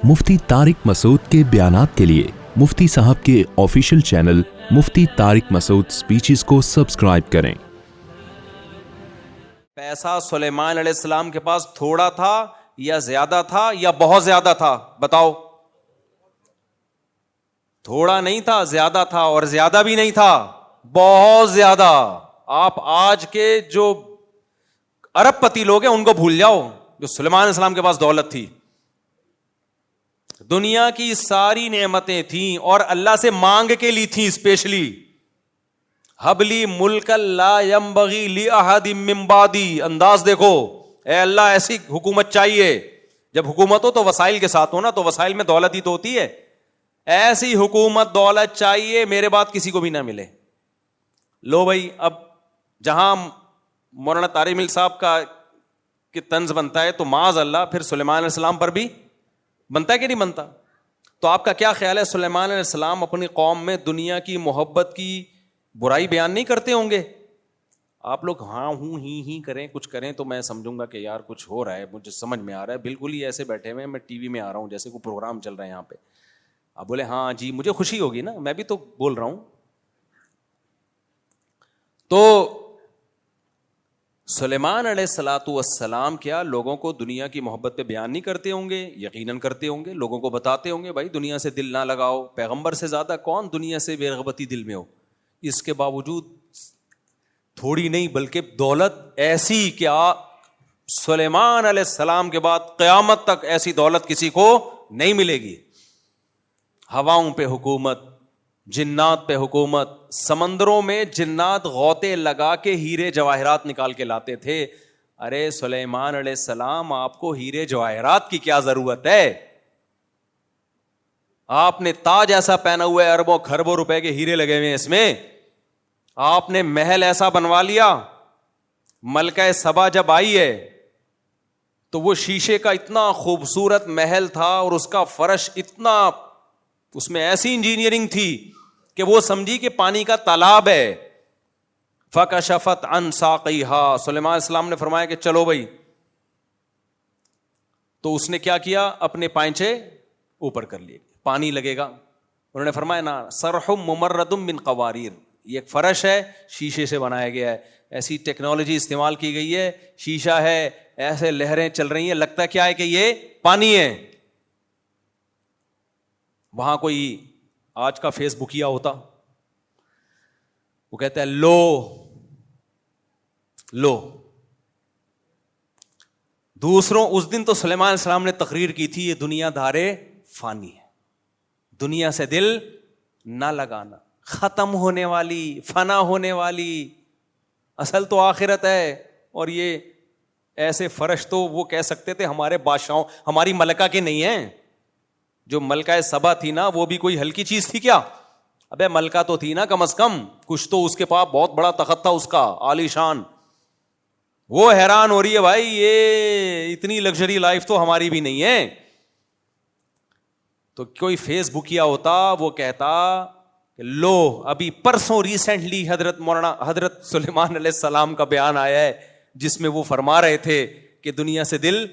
مفتی طارق مسعود کے بیانات کے لیے مفتی صاحب کے آفیشیل چینل مفتی طارق مسعود سپیچز کو سبسکرائب کریں۔ پیسہ سلیمان علیہ السلام کے پاس تھوڑا تھا یا زیادہ تھا یا بہت زیادہ تھا؟ بتاؤ۔ تھوڑا نہیں تھا، زیادہ تھا، اور زیادہ بھی نہیں تھا، بہت زیادہ۔ آپ آج کے جو ارب پتی لوگ ہیں ان کو بھول جاؤ جو سلیمان علیہ السلام کے پاس دولت تھی۔ دنیا کی ساری نعمتیں تھیں اور اللہ سے مانگ کے لی تھیں، اسپیشلی حبلی ملک لا ينبغی لأحد من بعدی۔ انداز دیکھو، اے اللہ ایسی حکومت چاہیے، جب حکومت ہو تو وسائل کے ساتھ ہو نا، تو وسائل میں دولت ہی تو ہوتی ہے۔ ایسی حکومت دولت چاہیے میرے بعد کسی کو بھی نہ ملے۔ لو بھائی، اب جہاں مولانا طارق مل صاحب کا کہ طنز بنتا ہے تو معاذ اللہ پھر سلیمان علیہ السلام پر بھی بنتا ہے کہ نہیں بنتا؟ تو آپ کا کیا خیال ہے، سلیمان علیہ السلام اپنی قوم میں دنیا کی محبت کی برائی بیان نہیں کرتے ہوں گے؟ آپ لوگ ہاں ہوں ہی کریں، کچھ کریں تو میں سمجھوں گا کہ یار کچھ ہو رہا ہے، مجھے سمجھ میں آ رہا ہے۔ بالکل ہی ایسے بیٹھے ہوئے میں ٹی وی میں آ رہا ہوں جیسے کوئی پروگرام چل رہا ہے یہاں پہ، آپ بولے ہاں جی مجھے خوشی ہوگی نا، میں بھی تو بول رہا ہوں۔ تو سلیمان علیہ السلام کیا لوگوں کو دنیا کی محبت پہ بیان نہیں کرتے ہوں گے؟ یقیناً کرتے ہوں گے، لوگوں کو بتاتے ہوں گے بھائی دنیا سے دل نہ لگاؤ، پیغمبر سے زیادہ کون دنیا سے بے رغبتی دل میں ہو۔ اس کے باوجود تھوڑی نہیں بلکہ دولت ایسی کہ سلیمان علیہ السلام کے بعد قیامت تک ایسی دولت کسی کو نہیں ملے گی۔ ہواؤں پہ حکومت، جنات پہ حکومت، سمندروں میں جنات غوطے لگا کے ہیرے جواہرات نکال کے لاتے تھے۔ ارے سلیمان علیہ السلام، آپ کو ہیرے جواہرات کی کیا ضرورت ہے؟ آپ نے تاج ایسا پہنا ہوا ہے، اربوں کھربوں روپے کے ہیرے لگے ہوئے ہیں اس میں۔ آپ نے محل ایسا بنوا لیا، ملکہ سبا جب آئی ہے تو وہ شیشے کا اتنا خوبصورت محل تھا اور اس کا فرش اتنا، اس میں ایسی انجینئرنگ تھی کہ وہ سمجھی کہ پانی کا تالاب ہے۔ فَكَشَفَتْ عَنْ سَاقِيهَا، سلیمان علیہ السلام نے فرمایا کہ چلو بھائی، تو اس نے کیا کیا، اپنے پائنچے اوپر کر لیے، پانی لگے گا۔ انہوں نے فرمایا نا صرح ممرد من قواریر، یہ ایک فرش ہے شیشے سے بنایا گیا ہے، ایسی ٹیکنالوجی استعمال کی گئی ہے، شیشہ ہے، ایسے لہریں چل رہی ہیں، لگتا کیا ہے کہ یہ پانی ہے۔ وہاں کوئی آج کا فیس بکیا ہوتا، وہ کہتا ہے لو دوسروں، اس دن تو سلیمان علیہ السلام نے تقریر کی تھی یہ دنیا دارے فانی ہے، دنیا سے دل نہ لگانا، ختم ہونے والی، فنا ہونے والی، اصل تو آخرت ہے۔ اور یہ ایسے فرش تو وہ کہہ سکتے تھے ہمارے بادشاہوں، ہماری ملکہ کے نہیں ہیں۔ جو ملکہ سبا تھی نا وہ بھی کوئی ہلکی چیز تھی کیا؟ ابے ملکہ تو تھی نا کم از کم، کچھ تو اس کے پاس بہت بڑا تخت تھا اس کا عالی شان۔ وہ حیران ہو رہی ہے بھائی یہ اتنی لگژری لائف تو ہماری بھی نہیں ہے۔ تو کوئی فیس بکیا ہوتا وہ کہتا کہ لو ابھی پرسوں ریسنٹلی حضرت سلیمان علیہ السلام کا بیان آیا ہے جس میں وہ فرما رہے تھے کہ دنیا سے دل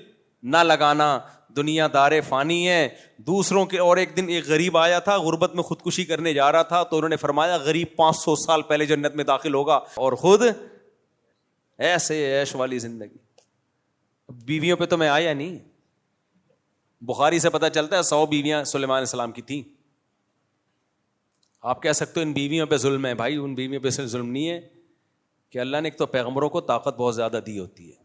نہ لگانا، دنیا دار فانی ہے دوسروں کے۔ اور ایک دن ایک غریب آیا تھا، غربت میں خودکشی کرنے جا رہا تھا، تو انہوں نے فرمایا غریب 500 سال پہلے جنت میں داخل ہوگا اور خود ایسے عیش والی زندگی۔ بیویوں پہ تو میں آیا نہیں، بخاری سے پتہ چلتا ہے 100 بیویاں سلیمان علیہ السلام کی تھیں۔ آپ کہہ سکتے ہو ان بیویوں پہ ظلم ہے، بھائی ان بیویوں پہ ظلم نہیں ہے کہ اللہ نے ایک تو پیغمبروں کو طاقت بہت زیادہ دی ہوتی ہے،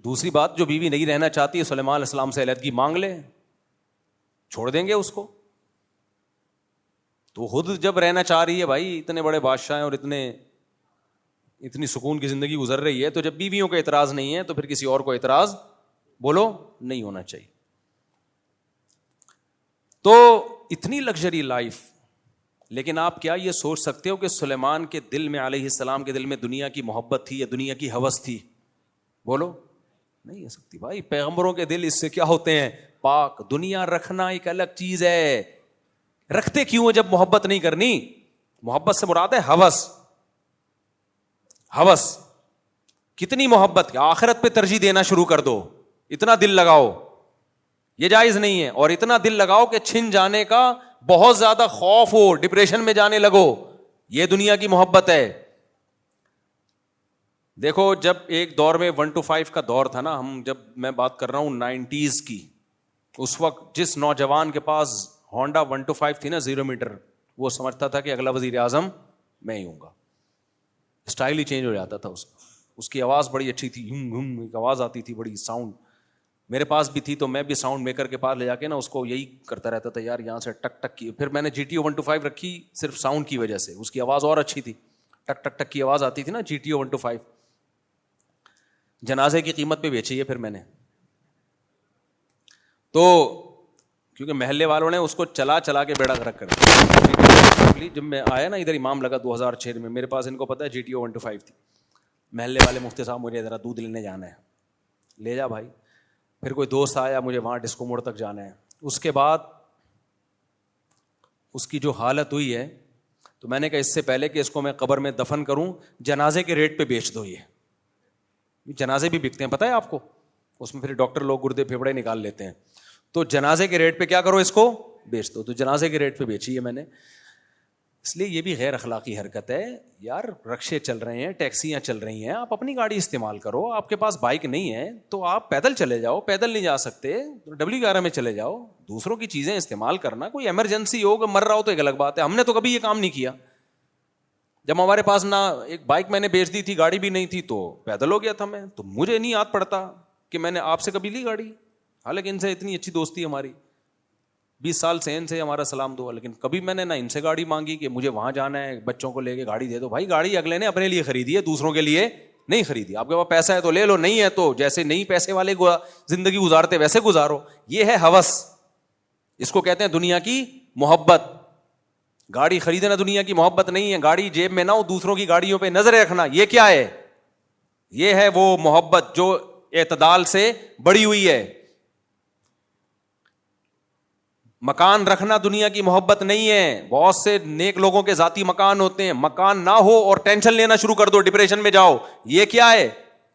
دوسری بات جو بیوی نہیں رہنا چاہتی ہے سلیمان علیہ السلام سے علیحدگی مانگ لے، چھوڑ دیں گے اس کو۔ تو خود جب رہنا چاہ رہی ہے بھائی، اتنے بڑے بادشاہ ہیں اور اتنی سکون کی زندگی گزر رہی ہے، تو جب بیویوں کا اعتراض نہیں ہے تو پھر کسی اور کو اعتراض بولو نہیں ہونا چاہیے۔ تو اتنی لگژری لائف، لیکن آپ کیا یہ سوچ سکتے ہو کہ سلیمان کے دل میں علیہ السلام کے دل میں دنیا کی محبت تھی یا دنیا کی ہوس تھی؟ بولو نہیں ہو سکتی بھائی۔ پیغمبروں کے دل اس سے کیا ہوتے ہیں؟ پاک۔ دنیا رکھنا ایک الگ چیز ہے، رکھتے کیوں ہیں جب محبت نہیں کرنی؟ محبت سے مراد ہے ہوس۔ ہوس کتنی محبت، آخرت پہ ترجیح دینا شروع کر دو، اتنا دل لگاؤ یہ جائز نہیں ہے. اور اتنا دل لگاؤ کہ چھن جانے کا بہت زیادہ خوف ہو, ڈپریشن میں جانے لگو, یہ دنیا کی محبت ہے. دیکھو جب ایک دور میں 1 to 5 کا دور تھا نا, جب میں بات کر رہا ہوں 90s کی, اس وقت جس نوجوان کے پاس ہونڈا 1 to 5 تھی نا 0 میٹر, وہ سمجھتا تھا کہ اگلا وزیر اعظم میں ہی ہوں گا. اسٹائل ہی چینج ہو جاتا تھا اس کی آواز بڑی اچھی تھی, ایک آواز آتی تھی بڑی ساؤنڈ, میرے پاس بھی تھی تو میں بھی ساؤنڈ میکر کے پاس لے جا کے نا اس کو یہی کرتا رہتا تھا, یار یہاں سے ٹک ٹک کی. پھر میں نے GTO 1 to 5 رکھی صرف ساؤنڈ کی وجہ سے, اس کی آواز اور اچھی تھی, ٹک ٹک ٹک کی آواز آتی تھی نا GTO 1 to 5. جنازے کی قیمت پہ بیچی ہے پھر میں نے, تو کیونکہ محلے والوں نے اس کو چلا چلا کے بیڑا غرق کر دیا. جب میں آیا نا ادھر امام لگا 2006 میں, میرے پاس ان کو پتا ہے GTO 1 to 5 تھی. محلے والے مفتی صاحب مجھے ذرا دودھ لینے جانا ہے, لے جا بھائی. پھر کوئی دوست آیا, مجھے وہاں ڈسکو موڑ تک جانا ہے. اس کے بعد اس کی جو حالت ہوئی ہے تو میں نے کہا اس سے پہلے کہ اس کو میں قبر میں دفن کروں, جنازے کے ریٹ پہ بیچ دو. یہ جنازے بھی بکتے ہیں پتہ ہے آپ کو, اس میں پھر ڈاکٹر لوگ گردے پھیپڑے نکال لیتے ہیں, تو جنازے کے ریٹ پہ کیا کرو, اس کو بیچ دو. تو جنازے کے ریٹ پہ بیچی ہے میں نے. اس لیے یہ بھی غیر اخلاقی حرکت ہے یار. رکشے چل رہے ہیں, ٹیکسیاں چل رہی ہیں, آپ اپنی گاڑی استعمال کرو. آپ کے پاس بائک نہیں ہے تو آپ پیدل چلے جاؤ, پیدل نہیں جا سکتے W11 میں چلے جاؤ. دوسروں کی چیزیں استعمال کرنا, کوئی ایمرجنسی ہو مر رہا ہو تو ایک الگ بات ہے. ہم نے تو کبھی یہ کام نہیں کیا. جب ہمارے پاس نہ ایک بائک میں نے بیچ دی تھی, گاڑی بھی نہیں تھی, تو پیدل ہو گیا تھا میں. تو مجھے نہیں یاد پڑتا کہ میں نے آپ سے کبھی لی گاڑی, حالانکہ ان سے اتنی اچھی دوستی ہماری, 20 سال سے ان سے ہمارا سلام دعا, لیکن کبھی میں نے نہ ان سے گاڑی مانگی کہ مجھے وہاں جانا ہے, بچوں کو لے کے گاڑی دے دو. بھائی گاڑی اگلے نے اپنے لیے خریدی ہے, دوسروں کے لیے نہیں خریدی. آپ کے پاس پیسہ ہے تو لے لو, نہیں ہے تو جیسے نہیں پیسے والے زندگی گزارتے ویسے گزارو. یہ ہے ہوس, اس کو کہتے ہیں دنیا کی محبت. گاڑی خریدنا دنیا کی محبت نہیں ہے. گاڑی جیب میں نہ ہو, دوسروں کی گاڑیوں پہ نظر رکھنا, یہ کیا ہے؟ یہ ہے وہ محبت جو اعتدال سے بڑی ہوئی ہے. مکان رکھنا دنیا کی محبت نہیں ہے. بہت سے نیک لوگوں کے ذاتی مکان ہوتے ہیں, مکان نہ ہو اور ٹینشن لینا شروع کر دو, ڈپریشن میں جاؤ. یہ کیا ہے؟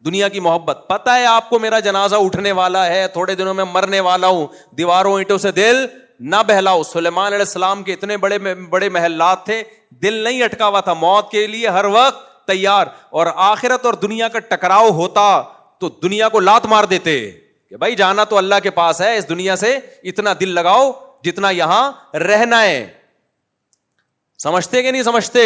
دنیا کی محبت. پتہ ہے آپ کو میرا جنازہ اٹھنے والا ہے, تھوڑے دنوں میں مرنے والا ہوں, دیواروں اینٹوں سے دل نہ بہلاؤ. سلیمان علیہ السلام کے اتنے بڑے بڑے محلات تھے, دل نہیں اٹکا ہوا تھا, موت کے لیے ہر وقت تیار. اور آخرت اور دنیا کا ٹکراؤ ہوتا تو دنیا کو لات مار دیتے کہ بھائی جانا تو اللہ کے پاس ہے, اس دنیا سے اتنا دل لگاؤ جتنا یہاں رہنا ہے. سمجھتے کہ نہیں سمجھتے؟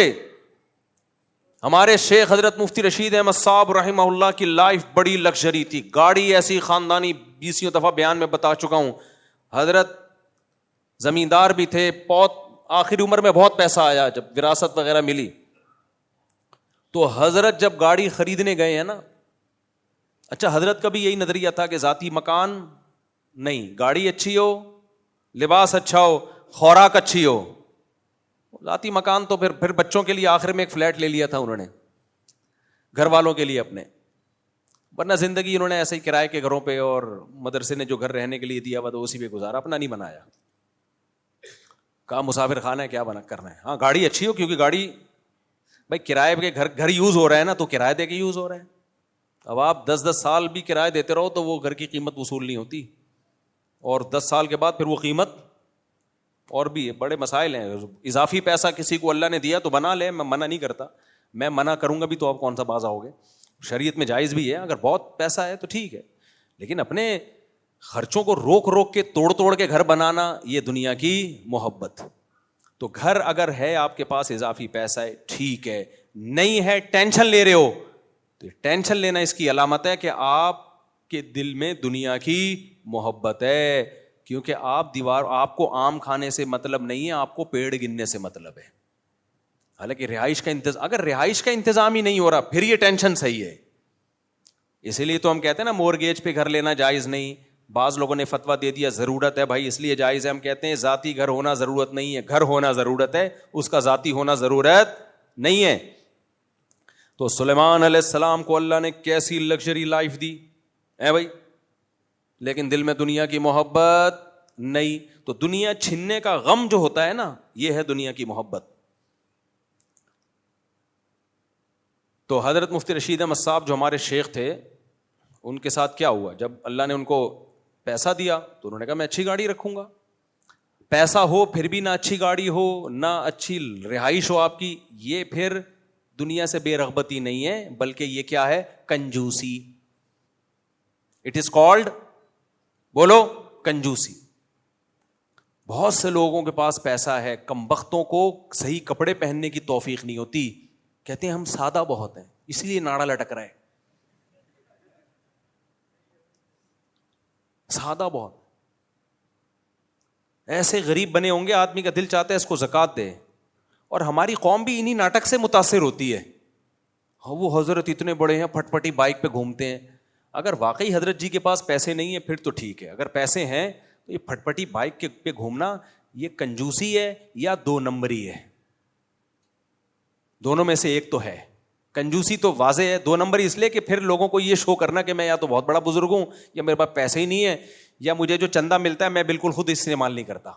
ہمارے شیخ حضرت مفتی رشید احمد صاحب رحمہ اللہ کی لائف بڑی لگژری تھی. گاڑی ایسی خاندانی 20 دفعہ بیان میں بتا چکا ہوں. حضرت زمیندار بھی تھے, بہت آخری عمر میں بہت پیسہ آیا جب وراثت وغیرہ ملی. تو حضرت جب گاڑی خریدنے گئے ہیں نا, اچھا حضرت کا بھی یہی نظریہ تھا کہ ذاتی مکان نہیں, گاڑی اچھی ہو, لباس اچھا ہو, خوراک اچھی ہو. ذاتی مکان تو پھر بچوں کے لیے آخر میں ایک فلیٹ لے لیا تھا انہوں نے, گھر والوں کے لیے اپنے, ورنہ زندگی انہوں نے ایسے ہی کرائے کے گھروں پہ اور مدرسے نے جو گھر رہنے کے لیے دیا ہوا تو اسی پہ گزارا, اپنا نہیں بنایا. کہا مسافر خانہ ہے, کیا بنا کرنا ہے. ہاں گاڑی اچھی ہو, کیونکہ گاڑی بھائی کرائے کے گھر یوز ہو رہا ہے نا, تو کرایہ دے کے یوز ہو رہا ہے. اب آپ 10 سال بھی کرایہ دیتے رہو تو وہ گھر کی قیمت وصول نہیں ہوتی, اور 10 سال کے بعد پھر وہ قیمت اور بھی بڑے مسائل ہیں. اضافی پیسہ کسی کو اللہ نے دیا تو بنا لے, میں منع نہیں کرتا. میں منع کروں گا بھی تو آپ کون سا باز آؤ گے. شریعت میں جائز بھی ہے, اگر بہت پیسہ ہے تو ٹھیک ہے, لیکن اپنے خرچوں کو روک روک کے توڑ کے گھر بنانا, یہ دنیا کی محبت. تو گھر اگر ہے آپ کے پاس, اضافی پیسہ ہے, ٹھیک ہے. نہیں ہے, ٹینشن لے رہے ہو, تو ٹینشن لینا اس کی علامت ہے کہ آپ کے دل میں دنیا کی محبت ہے. کیونکہ آپ کو آم کھانے سے مطلب نہیں ہے, آپ کو پیڑ گننے سے مطلب ہے. حالانکہ رہائش کا انتظام, اگر رہائش کا انتظام ہی نہیں ہو رہا پھر یہ ٹینشن صحیح ہے. اسی لیے تو ہم کہتے ہیں نا مورگیج پہ گھر لینا جائز نہیں. بعض لوگوں نے فتویٰ دے دیا ضرورت ہے, بھائی اس لیے جائز ہے. ہم کہتے ہیں ذاتی گھر ہونا ضرورت نہیں ہے, گھر ہونا ضرورت ہے, اس کا ذاتی ہونا ضرورت نہیں ہے. تو سلیمان علیہ السلام کو اللہ نے کیسی لگژری لائف دی ہے بھائی, لیکن دل میں دنیا کی محبت نہیں. تو دنیا چھننے کا غم جو ہوتا ہے نا, یہ ہے دنیا کی محبت. تو حضرت مفتی رشید احمد صاحب جو ہمارے شیخ تھے, ان کے ساتھ کیا ہوا جب اللہ نے ان کو پیسہ دیا تو انہوں نے کہا میں اچھی گاڑی رکھوں گا. پیسہ ہو پھر بھی نہ اچھی گاڑی ہو نہ اچھی رہائش ہو آپ کی, یہ پھر دنیا سے بے رغبتی نہیں ہے, بلکہ یہ کیا ہے, کنجوسی. اٹ از کالڈ, بولو, کنجوسی. بہت سے لوگوں کے پاس پیسہ ہے, کمبختوں کو صحیح کپڑے پہننے کی توفیق نہیں ہوتی, کہتے ہیں ہم سادہ بہت ہیں اس لیے ناڑا لٹک رہا ہے. سادہ بہت, ایسے غریب بنے ہوں گے آدمی کا دل چاہتا ہے اس کو زکات دے. اور ہماری قوم بھی انہی ناٹک سے متاثر ہوتی ہے. وہ حضرت اتنے بڑے ہیں, پھٹ پٹی بائک پہ گھومتے ہیں. اگر واقعی حضرت جی کے پاس پیسے نہیں ہیں پھر تو ٹھیک ہے, اگر پیسے ہیں تو یہ پھٹ پٹی بائک پہ گھومنا یہ کنجوسی ہے یا دو نمبری ہے؟ دونوں میں سے ایک تو ہے. کنجوسی تو واضح ہے, دو نمبری اس لیے کہ پھر لوگوں کو یہ شو کرنا کہ میں یا تو بہت بڑا بزرگ ہوں یا میرے پاس پیسے ہی نہیں ہے, یا مجھے جو چندہ ملتا ہے میں بالکل خود استعمال نہیں کرتا.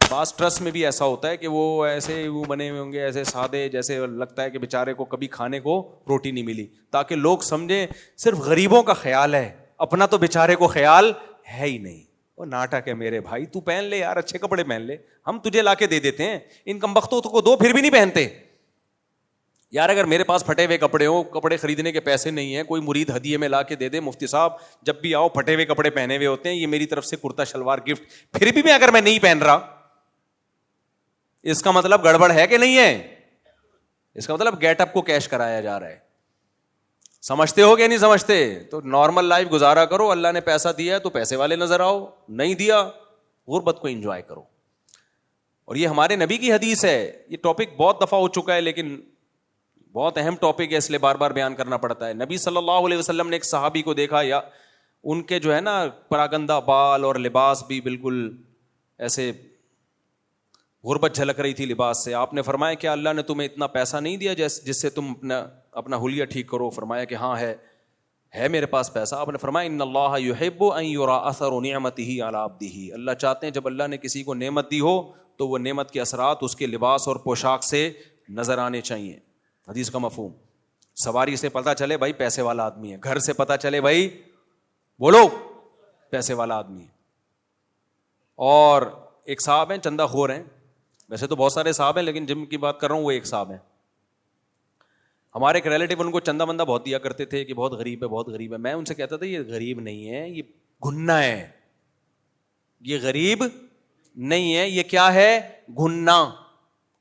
بعض ٹرسٹ میں بھی ایسا ہوتا ہے کہ وہ ایسے وہ بنے ہوئے ہوں گے ایسے سادے, جیسے لگتا ہے کہ بیچارے کو کبھی کھانے کو روٹی نہیں ملی, تاکہ لوگ سمجھیں صرف غریبوں کا خیال ہے, اپنا تو بیچارے کو خیال ہے ہی نہیں. وہ ناٹک ہے میرے بھائی, تو پہن لے یار, اچھے کپڑے پہن لے, ہم تجھے لا کے دے دیتے ہیں. ان کمبختوں کو دو پھر بھی نہیں پہنتے. یار اگر میرے پاس پھٹے ہوئے کپڑے ہوں, کپڑے خریدنے کے پیسے نہیں ہیں, کوئی مرید ہدیے میں لا کے دے دے, مفتی صاحب جب بھی آؤ پھٹے ہوئے کپڑے پہنے ہوئے ہوتے ہیں, یہ میری طرف سے کرتا شلوار گفٹ, پھر بھی اگر میں نہیں پہن رہا, اس کا مطلب گڑبڑ ہے کہ نہیں ہے؟ اس کا مطلب گیٹ اپ کو کیش کرایا جا رہا ہے. سمجھتے ہو کہ نہیں سمجھتے؟ تو نارمل لائف گزارا کرو, اللہ نے پیسہ دیا ہے تو پیسے والے نظر آؤ, نہیں دیا غربت کو انجوائے کرو. اور یہ ہمارے نبی کی حدیث ہے. یہ ٹاپک بہت دفعہ ہو چکا ہے لیکن بہت اہم ٹاپک ہے, اس لیے بار بار بیان کرنا پڑتا ہے. نبی صلی اللہ علیہ وسلم نے ایک صحابی کو دیکھا, یا ان کے جو ہے نا پراگندہ بال اور لباس بھی بالکل ایسے غربت جھلک رہی تھی لباس سے. آپ نے فرمایا کیا اللہ نے تمہیں اتنا پیسہ نہیں دیا جس سے تم اپنا حلیہ ٹھیک کرو؟ فرمایا کہ ہاں ہے میرے پاس پیسہ. آپ نے فرمایا ان اللہ یحب ان یرا اثر نعمتہ علی عبدہ, اللہ چاہتے ہیں جب اللہ نے کسی کو نعمت دی ہو تو وہ نعمت کے اثرات اس کے لباس اور پوشاک سے نظر آنے چاہیے. حدیث کا مفہوم, سواری سے پتہ چلے بھائی پیسے والا آدمی ہے, گھر سے پتہ چلے بھائی بولو پیسے والا آدمی ہے. اور ایک صاحب ہیں چندہ خور ہیں, ویسے تو بہت سارے صاحب ہیں لیکن جن کی بات کر رہا ہوں وہ ایک صاحب ہیں. ہمارے ایک ریلیٹیو ان کو چندہ بندہ بہت دیا کرتے تھے کہ بہت غریب ہے بہت غریب ہے. میں ان سے کہتا تھا یہ غریب نہیں ہے, یہ گھننا ہے. یہ غریب نہیں ہے, یہ کیا ہے؟ گھننا.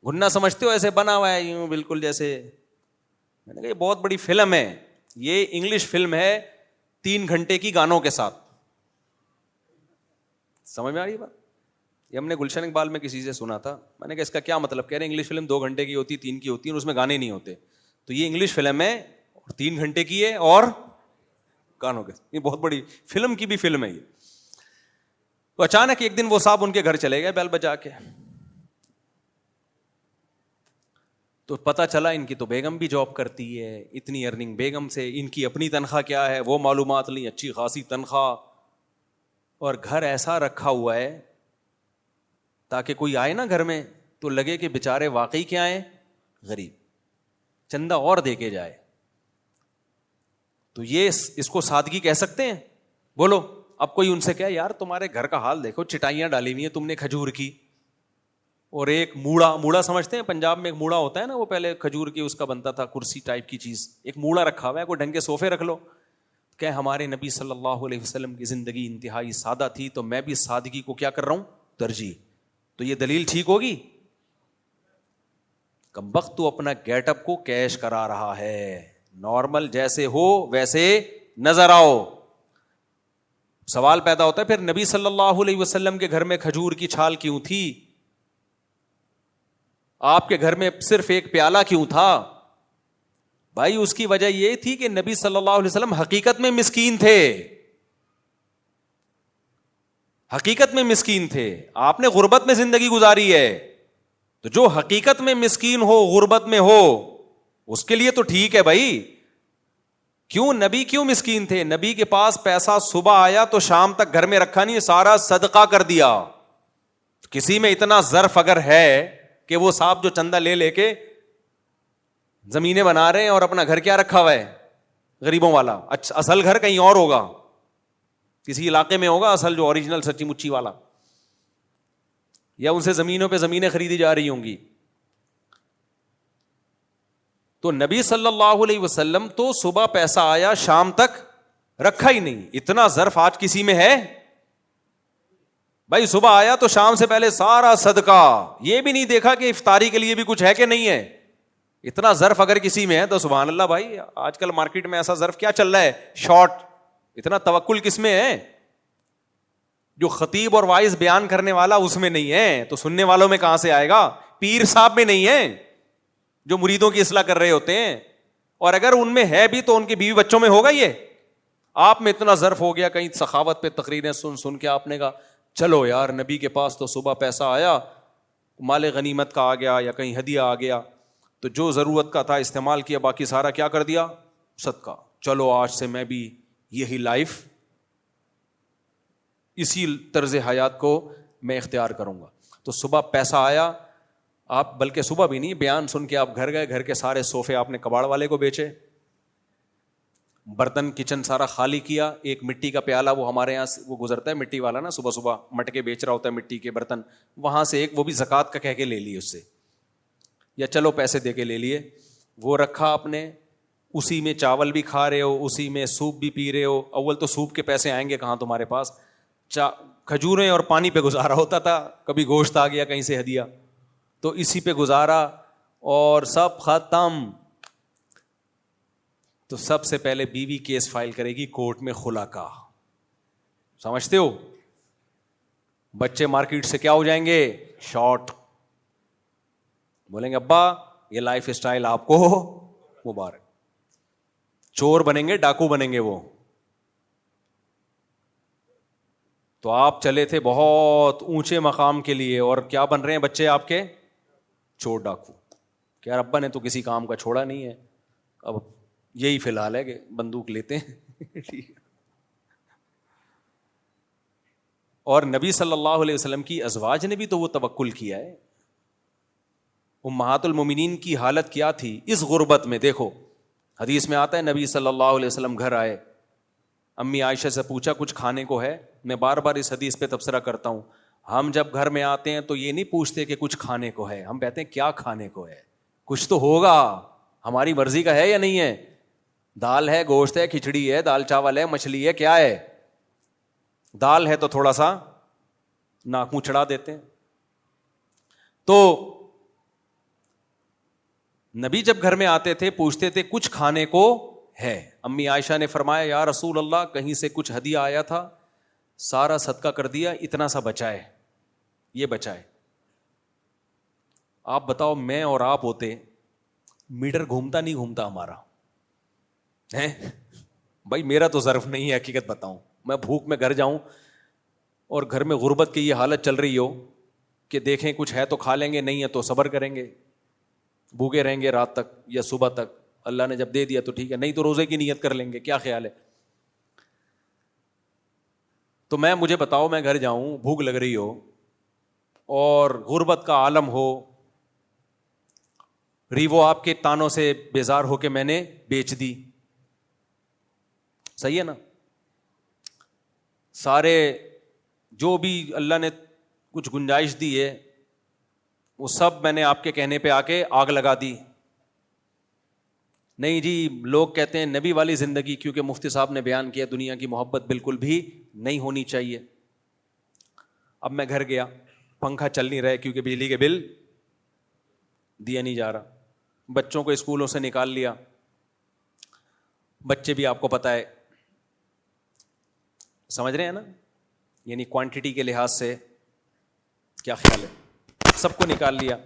گھننا سمجھتے ہو؟ ایسے بنا ہوا ہے یوں بالکل جیسے, میں نے کہا یہ بہت بڑی فلم ہے, یہ انگلش فلم ہے 3 گھنٹے کی گانوں کے ساتھ. سمجھ میں آ رہی بات؟ یہ ہم نے گلشن اقبال میں کسی سے سنا تھا. میں نے کہا اس کا کیا مطلب؟ کہہ رہے انگلش فلم 2 گھنٹے کی ہوتی 3 کی ہوتی ہے اور اس میں گانے نہیں ہوتے. تو یہ انگلش فلم ہے اور 3 گھنٹے کی ہے اور گانوں کے, یہ بہت بڑی فلم کی بھی فلم ہے یہ. تو اچانک ایک دن وہ صاحب ان کے گھر چلے گئے بیل بجا کے, تو پتہ چلا ان کی تو بیگم بھی جاب کرتی ہے, اتنی ارننگ بیگم سے, ان کی اپنی تنخواہ کیا ہے وہ معلومات لی, اچھی خاصی تنخواہ, اور گھر ایسا رکھا ہوا ہے تاکہ کوئی آئے نا گھر میں تو لگے کہ بیچارے واقعی کیا ہیں, غریب, چندہ اور دے کے جائے. تو یہ اس کو سادگی کہہ سکتے ہیں؟ بولو. اب کوئی ان سے کہے یار تمہارے گھر کا حال دیکھو, چٹائیاں ڈالی ہوئی ہیں تم نے کھجور کی, اور ایک موڑا سمجھتے ہیں پنجاب میں ایک موڑا ہوتا ہے نا, وہ پہلے کھجور کی اس کا بنتا تھا کرسی ٹائپ کی چیز, ایک موڑا رکھا ہوا ہے, کوئی ڈھنگ کے صوفے رکھ لو. کہ ہمارے نبی صلی اللہ علیہ وسلم کی زندگی انتہائی سادہ تھی تو میں بھی سادگی کو کیا کر رہا ہوں, ترجیح. تو یہ دلیل ٹھیک ہوگی؟ کمبخت تو اپنا گیٹ اپ کو کیش کرا رہا ہے, نارمل جیسے ہو ویسے نظر آؤ. سوال پیدا ہوتا ہے پھر نبی صلی اللہ علیہ وسلم کے گھر میں کھجور کی چھال کیوں تھی؟ آپ کے گھر میں صرف ایک پیالہ کیوں تھا؟ بھائی اس کی وجہ یہ تھی کہ نبی صلی اللہ علیہ وسلم حقیقت میں مسکین تھے, حقیقت میں مسکین تھے. آپ نے غربت میں زندگی گزاری ہے, تو جو حقیقت میں مسکین ہو, غربت میں ہو, اس کے لیے تو ٹھیک ہے بھائی. کیوں نبی کیوں مسکین تھے؟ نبی کے پاس پیسہ صبح آیا تو شام تک گھر میں رکھا نہیں, سارا صدقہ کر دیا. کسی میں اتنا ظرف اگر ہے کہ وہ صاحب جو چندہ لے کے زمینیں بنا رہے ہیں اور اپنا گھر کیا رکھا ہوا ہے غریبوں والا, اصل گھر کہیں اور ہوگا. کسی علاقے میں ہوگا اصل جو اوریجنل سچی مچی والا, یا ان سے زمینوں پہ زمینیں خریدی جا رہی ہوں گی. تو نبی صلی اللہ علیہ وسلم تو صبح پیسہ آیا شام تک رکھا ہی نہیں. اتنا ظرف آج کسی میں ہے؟ بھائی صبح آیا تو شام سے پہلے سارا صدقہ, یہ بھی نہیں دیکھا کہ افطاری کے لیے بھی کچھ ہے کہ نہیں ہے. اتنا ظرف اگر کسی میں ہے تو سبحان اللہ بھائی. آج کل مارکیٹ میں ایسا ظرف کیا چل رہا ہے, شارٹ. اتنا توکل کس میں ہے؟ جو خطیب اور وائز بیان کرنے والا اس میں نہیں ہے, تو سننے والوں میں کہاں سے آئے گا؟ پیر صاحب میں نہیں ہے جو مریدوں کی اصلاح کر رہے ہوتے ہیں, اور اگر ان میں ہے بھی تو ان کے بیوی بچوں میں ہوگا. یہ آپ میں اتنا ظرف ہو گیا, کہیں سخاوت پہ تقریریں سن کے آپ نے کہا چلو یار نبی کے پاس تو صبح پیسہ آیا, مال غنیمت کا آ گیا یا کہیں ہدیہ آ گیا, تو جو ضرورت کا تھا استعمال کیا, باقی سارا کیا کر دیا؟ صدقہ. چلو آج سے میں بھی یہی لائف, اسی طرز حیات کو میں اختیار کروں گا. تو صبح پیسہ آیا, آپ بلکہ صبح بھی نہیں, بیان سن کے آپ گھر گئے, گھر کے سارے صوفے آپ نے کباڑ والے کو بیچے, برتن کچن سارا خالی کیا. ایک مٹی کا پیالہ, وہ ہمارے یہاں وہ گزرتا ہے مٹی والا نا, صبح صبح مٹکے بیچ رہا ہوتا ہے مٹی کے برتن, وہاں سے ایک وہ بھی زکوٰۃ کا کہہ کے لے لیے اس سے, یا چلو پیسے دے کے لے لیے, وہ رکھا آپ نے. اسی میں چاول بھی کھا رہے ہو, اسی میں سوپ بھی پی رہے ہو. اول تو سوپ کے پیسے آئیں گے کہاں تمہارے پاس؟ کھجوریں اور پانی پہ گزارا ہوتا تھا, کبھی گوشت آ گیا کہیں سے ہدیہ, تو اسی پہ گزارا اور سب ختم. تو سب سے پہلے بیوی کیس فائل کرے گی کورٹ میں خلا کا, سمجھتے ہو؟ بچے مارکیٹ سے کیا ہو جائیں گے؟ شارٹ. بولیں گے ابا یہ لائف اسٹائل آپ کو مبارک. چور بنیں گے, ڈاکو بنیں گے وہ. تو آپ چلے تھے بہت اونچے مقام کے لیے, اور کیا بن رہے ہیں بچے آپ کے؟ چور ڈاکو. کیا ابا نے تو کسی کام کا چھوڑا نہیں ہے, اب یہی فی الحال ہے کہ بندوق لیتے ہیں. اور نبی صلی اللہ علیہ وسلم کی ازواج نے بھی تو وہ توکل کیا ہے. امہات المومنین کی حالت کیا تھی اس غربت میں؟ دیکھو حدیث میں آتا ہے نبی صلی اللہ علیہ وسلم گھر آئے, امی عائشہ سے پوچھا کچھ کھانے کو ہے؟ میں بار بار اس حدیث پہ تبصرہ کرتا ہوں, ہم جب گھر میں آتے ہیں تو یہ نہیں پوچھتے کہ کچھ کھانے کو ہے, ہم کہتے ہیں کیا کھانے کو ہے. کچھ تو ہوگا, ہماری مرضی کا ہے یا نہیں ہے؟ دال ہے, گوشت ہے, کھچڑی ہے, دال چاول ہے, مچھلی ہے, کیا ہے؟ دال ہے تو تھوڑا سا ناک منہ چڑھا دیتے ہیں. تو نبی جب گھر میں آتے تھے پوچھتے تھے کچھ کھانے کو ہے. امی عائشہ نے فرمایا یا رسول اللہ کہیں سے کچھ ہدیہ آیا تھا, سارا صدقہ کر دیا, اتنا سا بچائے, یہ بچائے. آپ بتاؤ میں اور آپ ہوتے, میٹر گھومتا نہیں گھومتا ہمارا ہے؟ بھائی میرا تو ظرف نہیں ہے, حقیقت بتاؤں, میں بھوک میں گھر جاؤں اور گھر میں غربت کی یہ حالت چل رہی ہو کہ دیکھیں کچھ ہے تو کھا لیں گے, نہیں ہے تو صبر کریں گے, بھوکے رہیں گے رات تک یا صبح تک. اللہ نے جب دے دیا تو ٹھیک ہے, نہیں تو روزے کی نیت کر لیں گے. کیا خیال ہے؟ تو مجھے بتاؤ, میں گھر جاؤں, بھوک لگ رہی ہو اور غربت کا عالم ہو, ریوو آپ کے تانوں سے بیزار ہو کے میں نے بیچ دی, صحیح ہے نا؟ سارے جو بھی اللہ نے کچھ گنجائش دی ہے وہ سب میں نے آپ کے کہنے پہ آ کے آگ لگا دی. نہیں جی, لوگ کہتے ہیں نبی والی زندگی, کیونکہ مفتی صاحب نے بیان کیا دنیا کی محبت بالکل بھی نہیں ہونی چاہیے. اب میں گھر گیا, پنکھا چل نہیں رہا کیونکہ بجلی کے بل دیا نہیں جا رہا, بچوں کو اسکولوں سے نکال لیا, بچے بھی آپ کو پتہ ہے سمجھ رہے ہیں نا, یعنی کوانٹٹی کے لحاظ سے کیا خیال ہے, سب کو نکال لیا.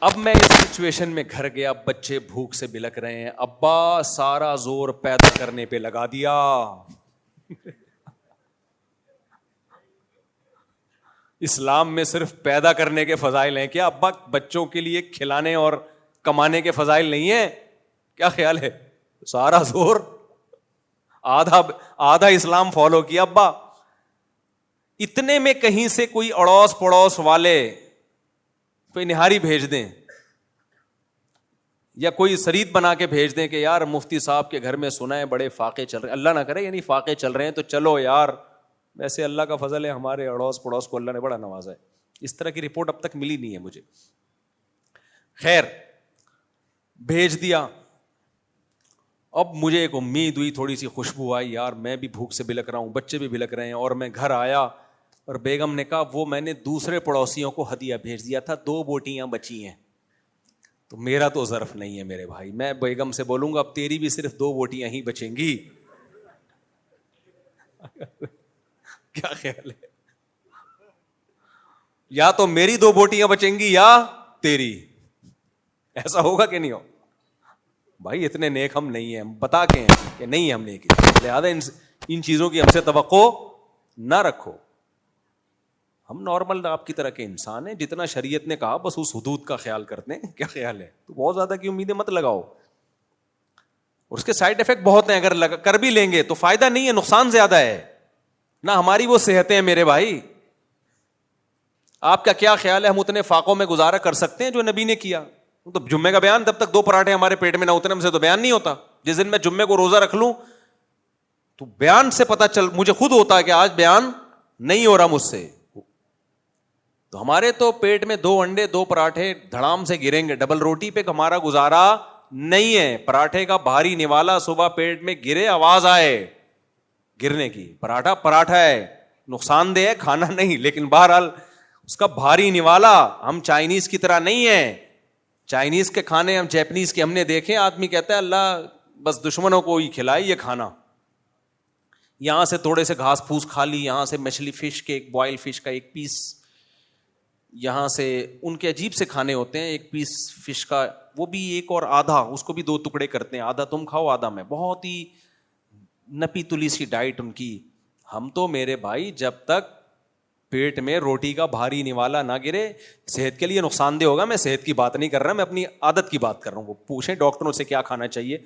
اب میں اس سچویشن میں گھر گیا, بچے بھوک سے بلک رہے ہیں, ابا سارا زور پیدا کرنے پہ لگا دیا. اسلام میں صرف پیدا کرنے کے فضائل ہیں کیا ابا؟ بچوں کے لیے کھلانے اور کمانے کے فضائل نہیں ہیں؟ کیا خیال ہے؟ سارا زور آدھا اسلام فالو کیا ابا. اتنے میں کہیں سے کوئی اڑوس پڑوس والے کوئی نہاری بھیج دیں, یا کوئی شریط بنا کے بھیج دیں کہ یار مفتی صاحب کے گھر میں سنا ہے بڑے فاقے چل رہے ہیں, اللہ نہ کرے یعنی فاقے چل رہے ہیں تو چلو یار, ویسے اللہ کا فضل ہے ہمارے اڑوس پڑوس کو اللہ نے بڑا نوازا ہے. اس طرح کی رپورٹ اب تک ملی نہیں ہے مجھے. خیر بھیج دیا. اب مجھے ایک امید ہوئی, تھوڑی سی خوشبو آئی, یار میں بھی بھوک سے بلک رہا ہوں, بچے بھی بلک رہے ہیں. اور میں گھر آیا اور بیگم نے کہا وہ میں نے دوسرے پڑوسیوں کو ہدیہ بھیج دیا تھا, 2 بوٹیاں بچی ہیں. تو میرا تو ظرف نہیں ہے میرے بھائی, میں بیگم سے بولوں گا اب تیری بھی صرف 2 بوٹیاں ہی بچیں گی. کیا خیال ہے؟ یا تو میری 2 بوٹیاں بچیں گی یا تیری. ایسا ہوگا کہ نہیں ہو بھائی؟ اتنے نیک ہم نہیں ہیں, ہم بتا کے ہیں کہ نہیں ہم نیک, لہذا ان چیزوں کی ہم سے توقع نہ رکھو. ہم نارمل آپ کی طرح کے انسان ہیں, جتنا شریعت نے کہا بس اس حدود کا خیال کرتے ہیں. کیا خیال ہے؟ تو بہت زیادہ کی امیدیں مت لگاؤ, اس کے سائڈ افیکٹ بہت ہیں. اگر کر بھی لیں گے تو فائدہ نہیں ہے, نقصان زیادہ ہے. نہ ہماری وہ صحتیں ہیں میرے بھائی. آپ کا کیا خیال ہے ہم اتنے فاقوں میں گزارا کر سکتے ہیں جو نبی نے کیا؟ تو جمعے کا بیان جب تک 2 پراٹھے ہمارے پیٹ میں نہ اتنے ہم سے تو بیان نہیں ہوتا. جس دن میں جمعے کو روزہ رکھ لوں تو بیان سے پتا چل, مجھے خود ہوتا ہے کہ آج بیان نہیں ہو رہا مجھ سے. تو ہمارے تو پیٹ میں 2 انڈے 2 پراٹھے دھڑام سے گریں گے. ڈبل روٹی پہ ہمارا گزارا نہیں ہے. پراٹھے کا بھاری نوالا صبح پیٹ میں گرے, آواز آئے گرنے کی, پراٹھا ہے, نقصان دہ ہے, کھانا نہیں, لیکن بہرحال اس کا بھاری نوالا. ہم چائنیز کی طرح نہیں ہے. چائنیز کے کھانے ہم جیپنیز کے ہم نے دیکھے, آدمی کہتا ہے اللہ بس دشمنوں کو ہی کھلائے یہ کھانا. یہاں سے تھوڑے سے گھاس پھوس کھا لی, یہاں سے مچھلی فش کے ایک بوائل فش کا 1 پیس, یہاں سے ان کے عجیب سے کھانے ہوتے ہیں, 1 پیس فش کا وہ بھی 1 اور آدھا, اس کو بھی 2 ٹکڑے کرتے ہیں, آدھا تم کھاؤ آدھا میں. بہت ہی نپی تلی سی ڈائٹ ان کی. ہم تو میرے بھائی جب تک پیٹ میں روٹی کا بھاری نوالا نہ گرے, صحت کے لیے نقصان دہ ہوگا. میں صحت کی بات نہیں کر رہا, میں اپنی عادت کی بات کر رہا ہوں. وہ پوچھیں ڈاکٹروں سے کیا کھانا چاہیے.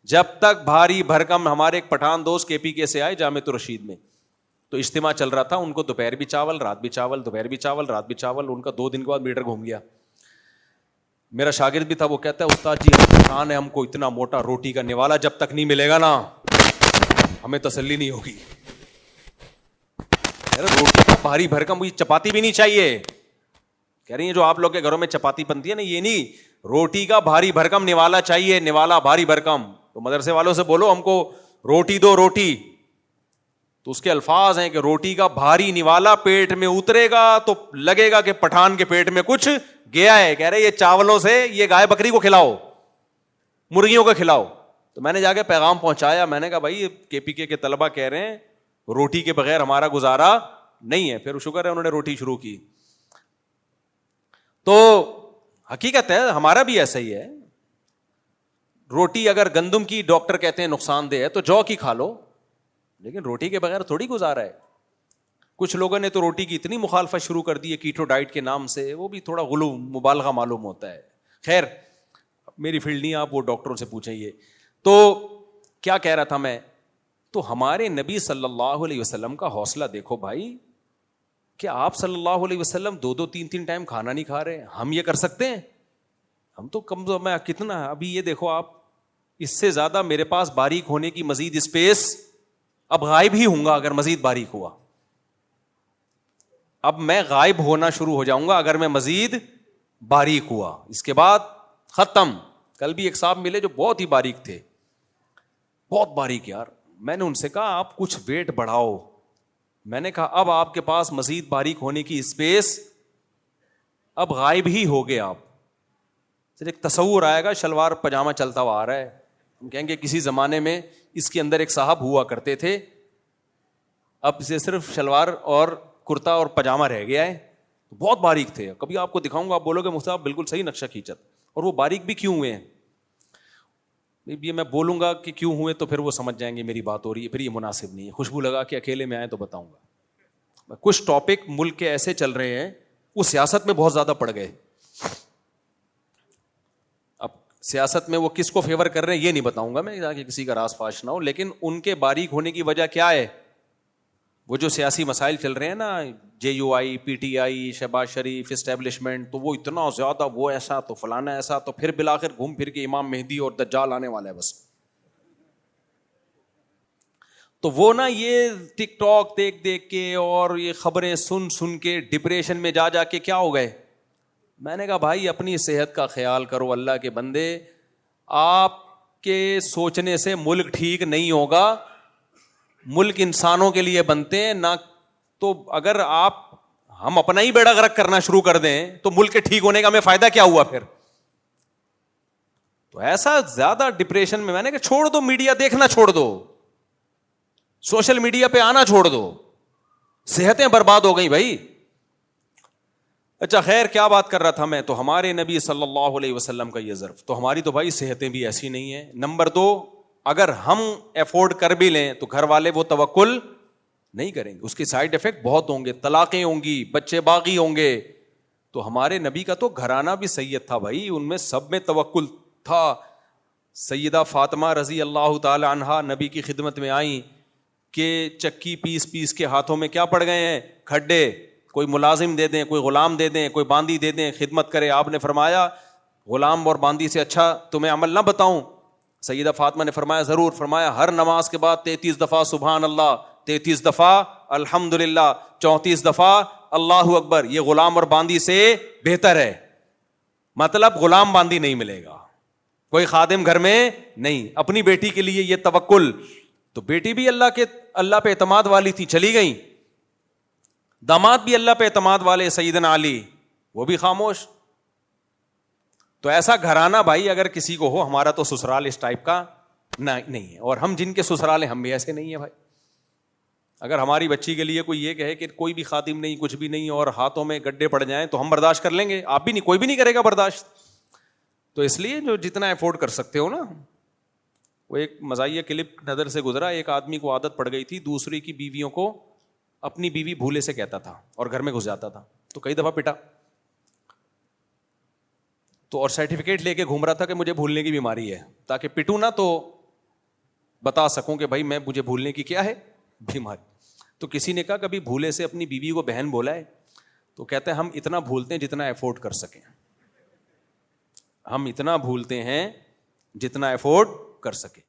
جب تک بھاری بھرکم, ہمارے ایک پٹھان دوست KPK سے آئے جامعۃ الرشید میں, تو اجتماع چل رہا تھا, ان کو دوپہر بھی چاول, رات بھی چاول, دوپہر بھی چاول, رات بھی چاول. ان کا 2 دن کے بعد میٹر گھوم گیا. میرا شاگرد بھی تھا, وہ کہتا ہے استاد جی پریشان ہے, ہم کو اتنا موٹا روٹی کا نوالا جب تک نہیں ملے گا نا ہمیں تسلی نہیں ہوگی. روٹی کا بھاری بھرکم, مجھے چپاتی بھی نہیں چاہیے. کہہ رہی ہیں جو آپ لوگ کے گھروں میں چپاتی بنتی ہے نا, یہ نہیں, روٹی کا بھاری بھرکم نوالا چاہیے, نوالا بھاری بھرکم. تو مدرسے والوں سے بولو ہم کو روٹی دو روٹی. تو اس کے الفاظ ہیں کہ روٹی کا بھاری نوالا پیٹ میں اترے گا تو لگے گا کہ پٹھان کے پیٹ میں کچھ گیا ہے. کہہ رہے یہ چاولوں سے یہ گائے بکری کو کھلاؤ, مرغیوں کو کھلاؤ. تو میں نے جا کے پیغام پہنچایا, میں نے کہا بھائی KPK کے طلبہ کہہ رہے ہیں روٹی کے بغیر ہمارا گزارا نہیں ہے. پھر شکر ہے انہوں نے روٹی شروع کی. تو حقیقت ہے ہمارا بھی ایسا ہی ہے. روٹی اگر گندم کی ڈاکٹر کہتے ہیں نقصان دہ ہے تو جو کی کھا لو, لیکن روٹی کے بغیر تھوڑی گزارا ہے. کچھ لوگوں نے تو روٹی کی اتنی مخالفت شروع کر دی ہے کیٹو ڈائٹ کے نام سے, وہ بھی تھوڑا غلو مبالغہ معلوم ہوتا ہے. خیر میری فیلڈ نہیں, آپ وہ ڈاکٹروں سے پوچھیں. یہ تو کیا کہہ رہا تھا میں, تو ہمارے نبی صلی اللہ علیہ وسلم کا حوصلہ دیکھو بھائی, کہ آپ صلی اللہ علیہ وسلم 2 3 ٹائم کھانا نہیں کھا رہے. ہم یہ کر سکتے ہیں؟ ہم تو کم میں کتنا, ابھی یہ دیکھو آپ, اس سے زیادہ میرے پاس باریک ہونے کی مزید اسپیس, اب غائب ہی ہوں گا اگر مزید باریک ہوا. اب میں غائب ہونا شروع ہو جاؤں گا اگر میں مزید باریک ہوا. اس کے بعد ختم. کل بھی ایک صاحب ملے جو بہت ہی باریک تھے, بہت باریک یار. میں نے ان سے کہا آپ کچھ ویٹ بڑھاؤ. میں نے کہا اب آپ کے پاس مزید باریک ہونے کی اسپیس, اب غائب ہی ہو گئے آپ. صرف ایک تصور آئے گا, شلوار پجامہ چلتا ہوا آ رہا ہے, ہم کہیں گے کسی زمانے میں اس کے اندر ایک صاحب ہوا کرتے تھے, اب سے صرف شلوار اور کرتا اور پجامہ رہ گیا ہے. بہت باریک تھے. کبھی آپ کو دکھاؤں گا, آپ بولو گے مفتی صاحب بالکل صحیح نقشہ کھینچت. اور وہ باریک بھی کیوں ہوئے ہیں, یہ میں بولوں گا کہ کیوں ہوئے تو پھر وہ سمجھ جائیں گے میری بات ہو رہی ہے, پھر یہ مناسب نہیں ہے. خوشبو لگا کے اکیلے میں آئے تو بتاؤں گا. کچھ ٹاپک ملک کے ایسے چل رہے ہیں, وہ سیاست میں بہت زیادہ پڑ گئے. اب سیاست میں وہ کس کو فیور کر رہے ہیں یہ نہیں بتاؤں گا میں, تاکہ کسی کا راز فاش نہ ہو, لیکن ان کے باریک ہونے کی وجہ کیا ہے, وہ جو سیاسی مسائل چل رہے ہیں نا, JUI, PTI, شہباز شریف, اسٹیبلشمنٹ, تو وہ اتنا زیادہ, وہ ایسا تو فلانا ایسا, تو پھر بالآخر گھوم پھر کے امام مہدی اور دجال آنے والا ہے بس. تو وہ نا یہ ٹک ٹاک دیکھ دیکھ کے اور یہ خبریں سن سن کے ڈپریشن میں جا کے کیا ہو گئے. میں نے کہا بھائی اپنی صحت کا خیال کرو, اللہ کے بندے, آپ کے سوچنے سے ملک ٹھیک نہیں ہوگا. ملک انسانوں کے لیے بنتے ہیں نہ, تو اگر ہم اپنا ہی بیڑا غرق کرنا شروع کر دیں تو ملک کے ٹھیک ہونے کا ہمیں فائدہ کیا ہوا پھر. تو ایسا زیادہ ڈپریشن میں نے کہا چھوڑ دو, میڈیا دیکھنا چھوڑ دو, سوشل میڈیا پہ آنا چھوڑ دو, صحتیں برباد ہو گئی بھائی. اچھا خیر, کیا بات کر رہا تھا میں, تو ہمارے نبی صلی اللہ علیہ وسلم کا یہ ظرف, تو ہماری تو بھائی صحتیں بھی ایسی نہیں ہیں. نمبر 2, اگر ہم افورڈ کر بھی لیں تو گھر والے وہ توکل نہیں کریں گے, اس کے سائیڈ افیکٹ بہت ہوں گے, طلاقیں ہوں گی, بچے باغی ہوں گے. تو ہمارے نبی کا تو گھرانہ بھی سید تھا بھائی, ان میں سب میں توکل تھا. سیدہ فاطمہ رضی اللہ تعالی عنہا نبی کی خدمت میں آئیں کہ چکی پیس پیس کے ہاتھوں میں کیا پڑ گئے ہیں, کھڈے, کوئی ملازم دے دیں, کوئی غلام دے دیں, کوئی باندی دے دیں, خدمت کرے. آپ نے فرمایا غلام اور باندی سے اچھا تمہیں عمل نہ بتاؤں؟ سیدہ فاطمہ نے فرمایا ضرور. فرمایا ہر نماز کے بعد 33 دفعہ سبحان اللہ, 33 دفعہ الحمدللہ, 34 دفعہ اللہ اکبر. یہ غلام اور باندی سے بہتر ہے. مطلب غلام باندی نہیں ملے گا, کوئی خادم گھر میں نہیں. اپنی بیٹی کے لیے یہ توکل. تو بیٹی بھی اللہ پہ اعتماد والی تھی, چلی گئیں. داماد بھی اللہ پہ اعتماد والے, سیدنا علی, وہ بھی خاموش. تو ایسا گھرانہ بھائی اگر کسی کو ہو, ہمارا تو سسرال اس ٹائپ کا نہیں ہے, اور ہم جن کے سسرال ہیں ہم بھی ایسے نہیں ہیں بھائی. اگر ہماری بچی کے لیے کوئی یہ کہے کہ کوئی بھی خادم نہیں, کچھ بھی نہیں, اور ہاتھوں میں گڈھے پڑ جائیں تو ہم برداشت کر لیں گے, آپ بھی نہیں, کوئی بھی نہیں کرے گا برداشت. تو اس لیے جو جتنا افورڈ کر سکتے ہو نا. وہ ایک مزاحیہ کلپ نظر سے گزرا, ایک آدمی کو عادت پڑ گئی تھی دوسری کی بیویوں کو اپنی بیوی بھولے سے کہتا تھا اور گھر میں گھس جاتا تھا, تو کئی دفعہ پٹا. تو اور سرٹیفکیٹ لے کے گھوم رہا تھا کہ مجھے بھولنے کی بیماری ہے, تاکہ پٹوں نہ تو بتا سکوں کہ بھائی میں مجھے بھولنے کی کیا ہے بیماری. تو کسی نے کہا کبھی بھولے سے اپنی بیوی کو بہن بولا ہے؟ تو کہتے ہیں ہم اتنا بھولتے ہیں جتنا افورڈ کر سکیں. ہم اتنا بھولتے ہیں جتنا افورڈ کر سکیں.